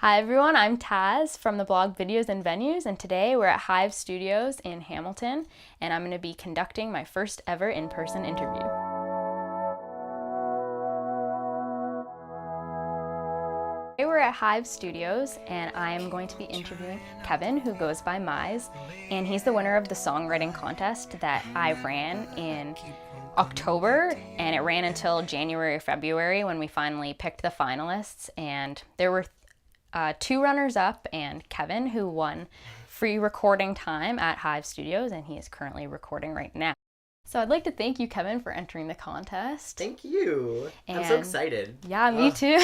Hi everyone, I'm Taz from the blog Videos and Venues, and today we're at Hive Studios in Hamilton, and I'm going to be conducting my first ever in-person interview. Today we're at Hive Studios, and I am going to be interviewing Kevin, who goes by Mise, and he's the winner of the songwriting contest that I ran in October, and it ran until January or February when we finally picked the finalists, and there were two runners-up and Kevin, who won free recording time at Hive Studios, and he is currently recording right now. So I'd like to thank you, Kevin, for entering the contest. Thank you. I'm so excited. Yeah, me too.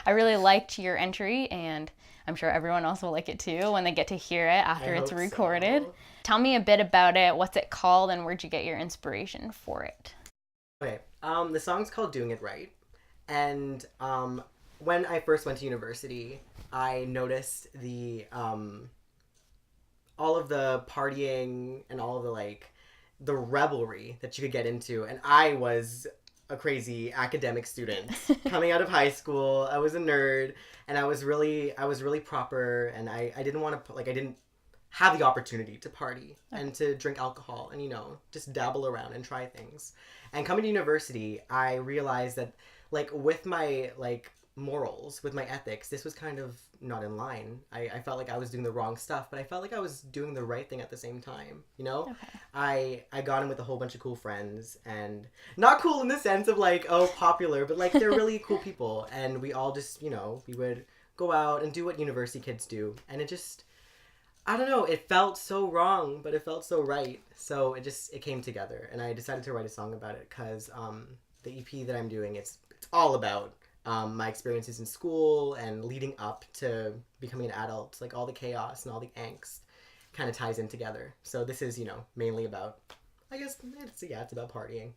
I really liked your entry, and I'm sure everyone else will like it too when they get to hear it after it's recorded. So. Tell me a bit about it. What's it called, and where'd you get your inspiration for it? Okay, the song's called Doing It Right, and when I first went to university, I noticed all of the partying and all of the revelry that you could get into, and I was a crazy academic student coming out of high school. I was a nerd, and I was really proper, and I didn't want to I didn't have the opportunity to party and to drink alcohol and just dabble around and try things. And coming to university, I realized that with my morals, with my ethics, this was kind of not in line. I felt like I was doing the wrong stuff, but I felt like I was doing the right thing at the same time, Okay. I got in with a whole bunch of cool friends, and not cool in the sense of popular, but they're really cool people, and we all just, we would go out and do what university kids do, and it just, I don't know, it felt so wrong, but it felt so right, so it came together, and I decided to write a song about it, because the EP that I'm doing, it's all about my experiences in school and leading up to becoming an adult, all the chaos and all the angst kind of ties in together. So this is, mainly about, I guess, it's about partying.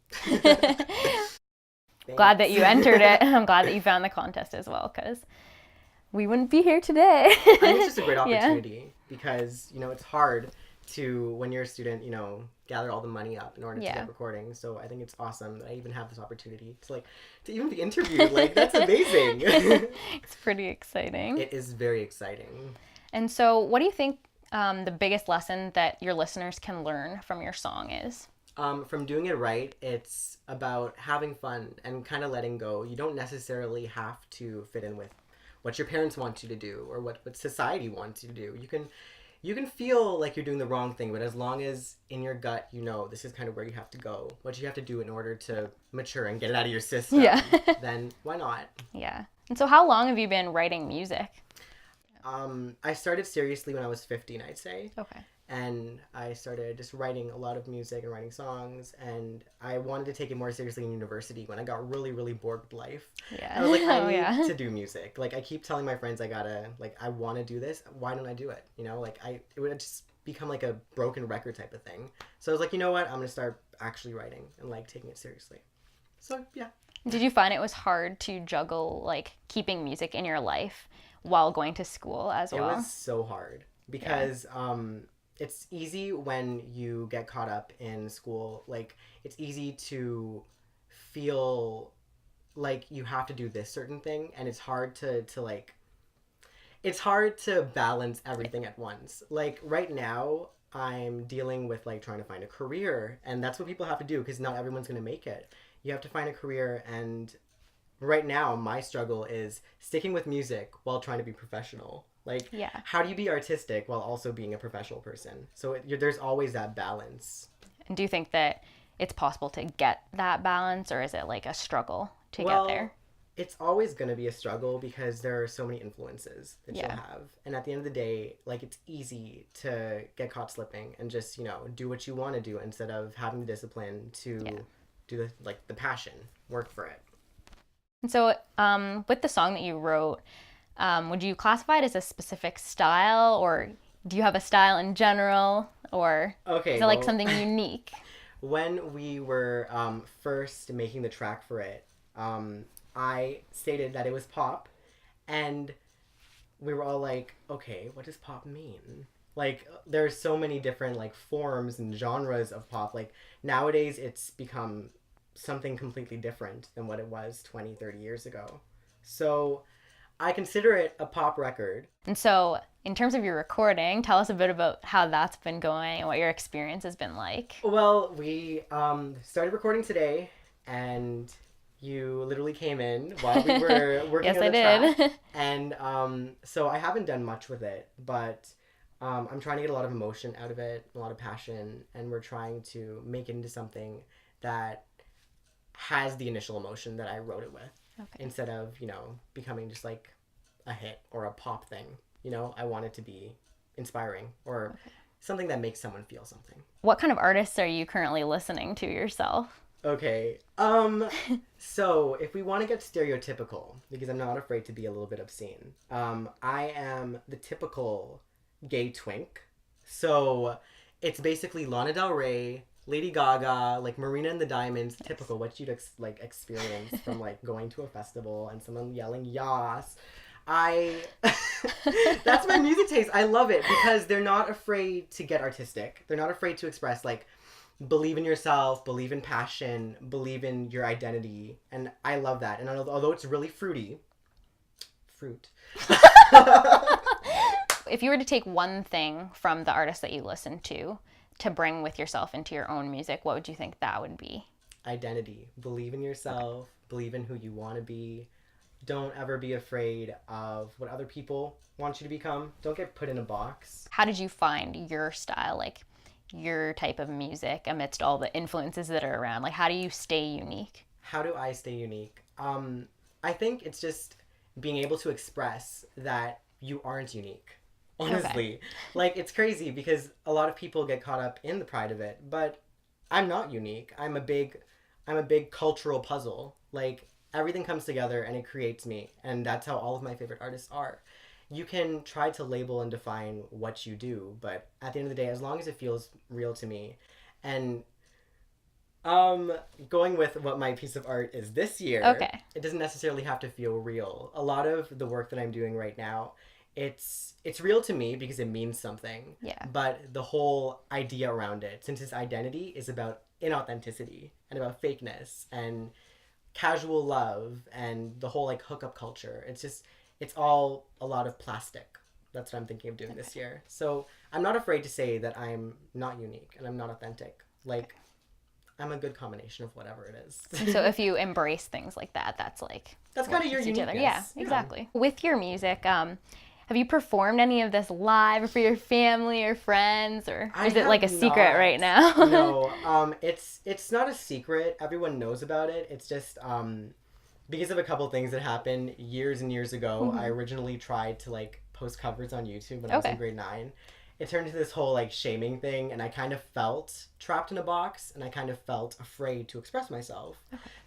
Glad that you entered it. I'm glad that you found the contest as well, because we wouldn't be here today. I think it's just a great opportunity because, it's hard to, when you're a student, gather all the money up in order to get recording. So I think it's awesome that I even have this opportunity to even be interviewed. That's amazing. It's pretty exciting. It is very exciting. And so what do you think the biggest lesson that your listeners can learn from your song is? From Doing It Right, it's about having fun and kind of letting go. You don't necessarily have to fit in with what your parents want you to do or what society wants you to do. You can feel like you're doing the wrong thing, but as long as in your gut this is kind of where you have to go, what you have to do in order to mature and get it out of your system, then why not? Yeah. And so how long have you been writing music? I started seriously when I was 15, I'd say. Okay. And I started just writing a lot of music and writing songs, and I wanted to take it more seriously in university when I got really, really bored with life. Yeah. I was like, I need to do music. I keep telling my friends I want to do this. Why don't I do it? It would just become a broken record type of thing. So I was like, you know what? I'm going to start actually writing and taking it seriously. So, yeah. Did you find it was hard to juggle keeping music in your life while going to school as well? It was so hard because it's easy when you get caught up in school. It's easy to feel like you have to do this certain thing, and it's hard to it's hard to balance everything at once. Right now, I'm dealing with trying to find a career, and that's what people have to do because not everyone's going to make it. You have to find a career, and right now, my struggle is sticking with music while trying to be professional. How do you be artistic while also being a professional person? So there's always that balance. And do you think that it's possible to get that balance, or is it a struggle to get there? It's always going to be a struggle because there are so many influences that you'll have. And at the end of the day, it's easy to get caught slipping and just, do what you want to do instead of having the discipline to do the passion, work for it. And so with the song that you wrote, would you classify it as a specific style, or do you have a style in general, or is it something unique? When we were first making the track for it, I stated that it was pop, and we were all like, okay, what does pop mean? There's so many different forms and genres of pop. Nowadays it's become something completely different than what it was 20, 30 years ago. So I consider it a pop record. And so, in terms of your recording, tell us a bit about how that's been going and what your experience has been like. Well, we started recording today, and you literally came in while we were working Yes, on the I did. track. And so I haven't done much with it, but I'm trying to get a lot of emotion out of it, a lot of passion, and we're trying to make it into something that has the initial emotion that I wrote it with. Okay. Instead of, becoming just like a hit or a pop thing. I want it to be inspiring or something that makes someone feel something. What kind of artists are you currently listening to yourself? Okay. So if we want to get stereotypical, because I'm not afraid to be a little bit obscene, I am the typical gay twink. So it's basically Lana Del Rey, Lady Gaga, like Marina and the Diamonds, typical what you'd experience from like going to a festival and someone yelling "Yas." That's my music taste. I love it because they're not afraid to get artistic. They're not afraid to express like believe in yourself, believe in passion, believe in your identity, and I love that. And although it's really fruit. If you were to take one thing from the artists that you listen to bring with yourself into your own music, what would you think that would be? Identity. Believe in yourself, believe in who you want to be. Don't ever be afraid of what other people want you to become. Don't get put in a box. How did you find your style, like your type of music amidst all the influences that are around? Like, how do you stay unique? How do I stay unique? I think it's just being able to express that you aren't unique. Honestly. Okay. Like, it's crazy because a lot of people get caught up in the pride of it, but I'm not unique. I'm a big cultural puzzle. Like, everything comes together and it creates me, and that's how all of my favorite artists are. You can try to label and define what you do, but at the end of the day, as long as it feels real to me, and going with what my piece of art is this year, okay, it doesn't necessarily have to feel real. A lot of the work that I'm doing right now, it's real to me because it means something. Yeah. But the whole idea around it, since its identity is about inauthenticity and about fakeness and casual love and the whole like hookup culture, it's all a lot of plastic. That's what I'm thinking of doing this year. So I'm not afraid to say that I'm not unique and I'm not authentic. Like, I'm a good combination of whatever it is. So if you embrace things like that, that's kind of your uniqueness. Yeah, exactly. Yeah. With your music, have you performed any of this live for your family or friends, or is it like a secret right now? No, it's not a secret. Everyone knows about it. It's just because of a couple things that happened years and years ago. I originally tried to like post covers on YouTube when I was in grade 9. It turned into this whole like shaming thing, and I kind of felt trapped in a box, and I kind of felt afraid to express myself.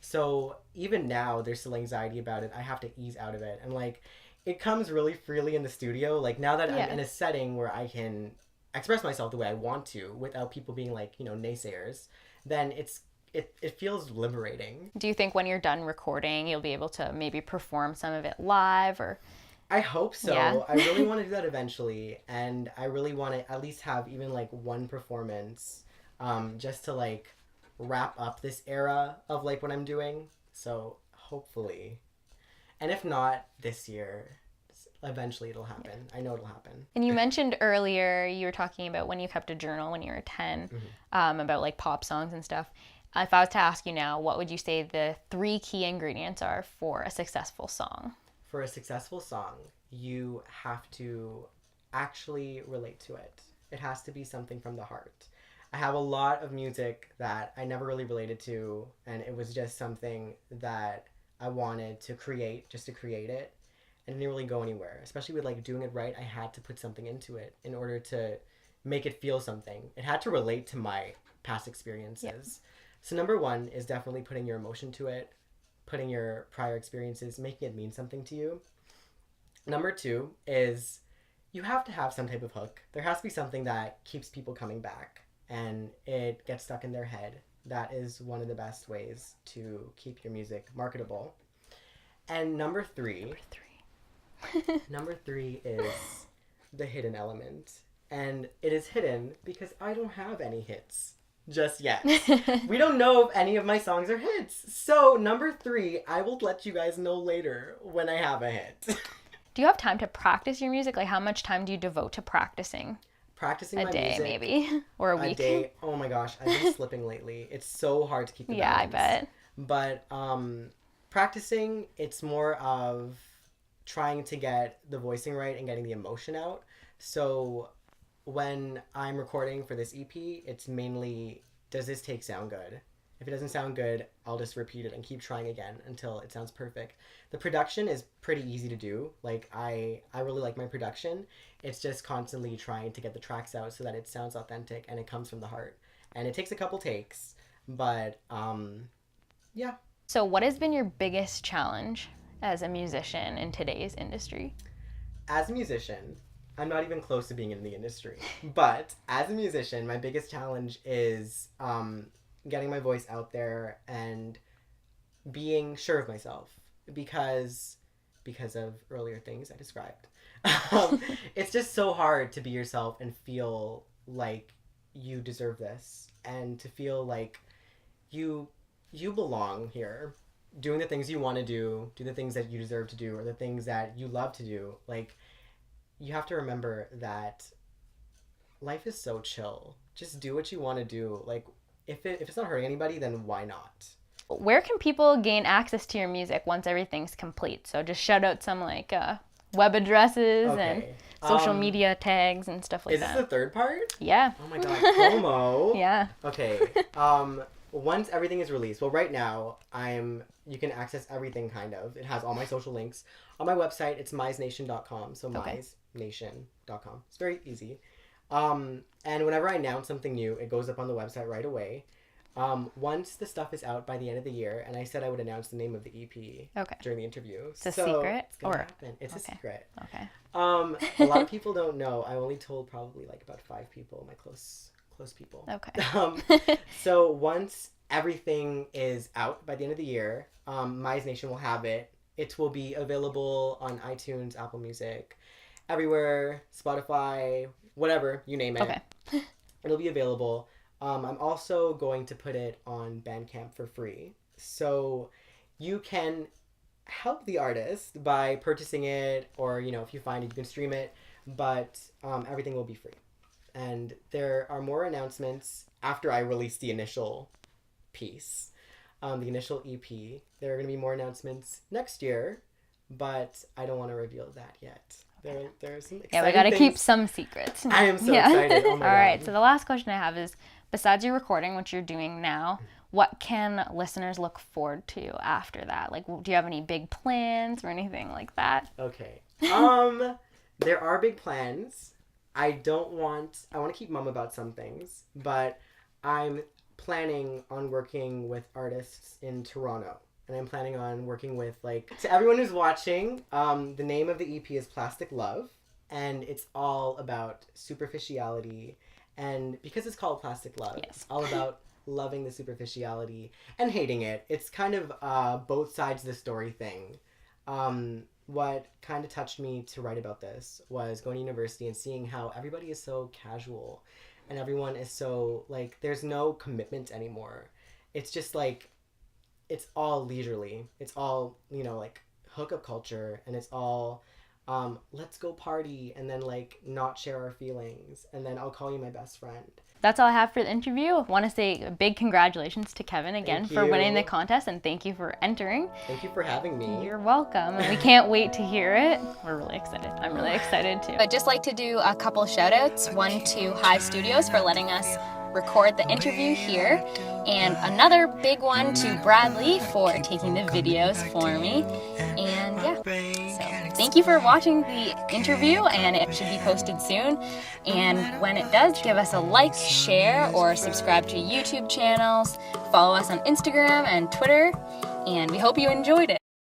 So even now, there's still anxiety about it. I have to ease out of it, and like, it comes really freely in the studio. Like, now that I'm in a setting where I can express myself the way I want to without people being like, naysayers, then it feels liberating. Do you think when you're done recording, you'll be able to maybe perform some of it live, or? I hope so. Yeah. I really want to do that eventually, and I really want to at least have even like one performance, just to like wrap up this era of like what I'm doing. So hopefully. And if not this year, eventually it'll happen. Yeah. I know it'll happen. And you mentioned earlier, you were talking about when you kept a journal when you were 10, about like pop songs and stuff. If I was to ask you now, what would you say the 3 key ingredients are for a successful song? For a successful song, you have to actually relate to it. It has to be something from the heart. I have a lot of music that I never really related to, and it was just something that I wanted to create just to create it, and it didn't really go anywhere. Especially with like doing it right, I had to put something into it in order to make it feel something. It had to relate to my past experiences. Yep. So number 1 is definitely putting your emotion to it, putting your prior experiences, making it mean something to you. Number 2 is you have to have some type of hook. There has to be something that keeps people coming back and it gets stuck in their head. That is one of the best ways to keep your music marketable. And number 3 is the hidden element. And it is hidden because I don't have any hits just yet. We don't know if any of my songs are hits. So number 3, I will let you guys know later when I have a hit. Do you have time to practice your music? Like, how much time do you devote to practicing? Practicing A my day, music, maybe, or a week. day. Oh my gosh, I've been slipping lately. It's so hard to keep the Yeah, I balance. bet. But practicing, it's more of trying to get the voicing right and getting the emotion out. So when I'm recording for this EP, it's mainly, does this take sound good? If it doesn't sound good, I'll just repeat it and keep trying again until it sounds perfect. The production is pretty easy to do. Like, I really like my production. It's just constantly trying to get the tracks out so that it sounds authentic and it comes from the heart. And it takes a couple takes, but yeah. So what has been your biggest challenge as a musician in today's industry? As a musician, I'm not even close to being in the industry. But as a musician, my biggest challenge is getting my voice out there and being sure of myself because of earlier things I described. It's just so hard to be yourself and feel like you deserve this and to feel like you belong here, doing the things you want to do the things that you deserve to do, or the things that you love to do. Like, you have to remember that life is so chill. Just do what you want to do. Like, if it's not hurting anybody, then why not? Where can people gain access to your music once everything's complete? So just shout out some like web addresses and social media tags and stuff like that. Is this the third part? Yeah. Oh my god, promo. Yeah. Okay. Once everything is released, well, right now you can access everything kind of. It has all my social links on my website. It's misenation.com. So misenation.com. It's very easy. And whenever I announce something new, it goes up on the website right away. Once the stuff is out by the end of the year, and I said I would announce the name of the EP during the interview. It's a secret? It's gonna happen. It's a secret. Okay. A lot of people don't know. I only told probably like about 5 people, my close people. Okay. So once everything is out by the end of the year, Mise Nation will have it. It will be available on iTunes, Apple Music, everywhere, Spotify, whatever, you name it. Okay. It'll be available. I'm also going to put it on Bandcamp for free. So you can help the artist by purchasing it, or, if you find it, you can stream it, but everything will be free. And there are more announcements after I release the initial piece, the initial EP. There are going to be more announcements next year, but I don't want to reveal that yet. There are some exciting Yeah, we got to keep some secrets. I am so excited. Oh my God. All right, so the last question I have is, besides your recording, which you're doing now, what can listeners look forward to after that? Like, do you have any big plans or anything like that? Okay. There are big plans. I want to keep mum about some things, but I'm planning on working with artists in Toronto. And I'm planning on working with, to everyone who's watching, the name of the EP is Plastic Love, and it's all about superficiality. And because it's called Plastic Love, it's all about loving the superficiality and hating it. It's kind of both sides of the story thing. What kind of touched me to write about this was going to university and seeing how everybody is so casual and everyone is so, there's no commitment anymore. It's just, it's all leisurely. It's all, hookup culture, and it's all, let's go party and then, not share our feelings, and then I'll call you my best friend. That's all I have for the interview. I want to say a big congratulations to Kevin again for winning the contest, and thank you for entering. Thank you for having me. You're welcome. And we can't wait to hear it. We're really excited. I'm really excited too. I'd just like to do a couple shout outs. One to Hive Studios for letting us record the interview here, and another big one to Bradley for taking the videos for me. And yeah, so thank you for watching the interview, and it should be posted soon. And when it does, give us a like, share, or subscribe to YouTube channels. Follow us on Instagram and Twitter, and we hope you enjoyed it.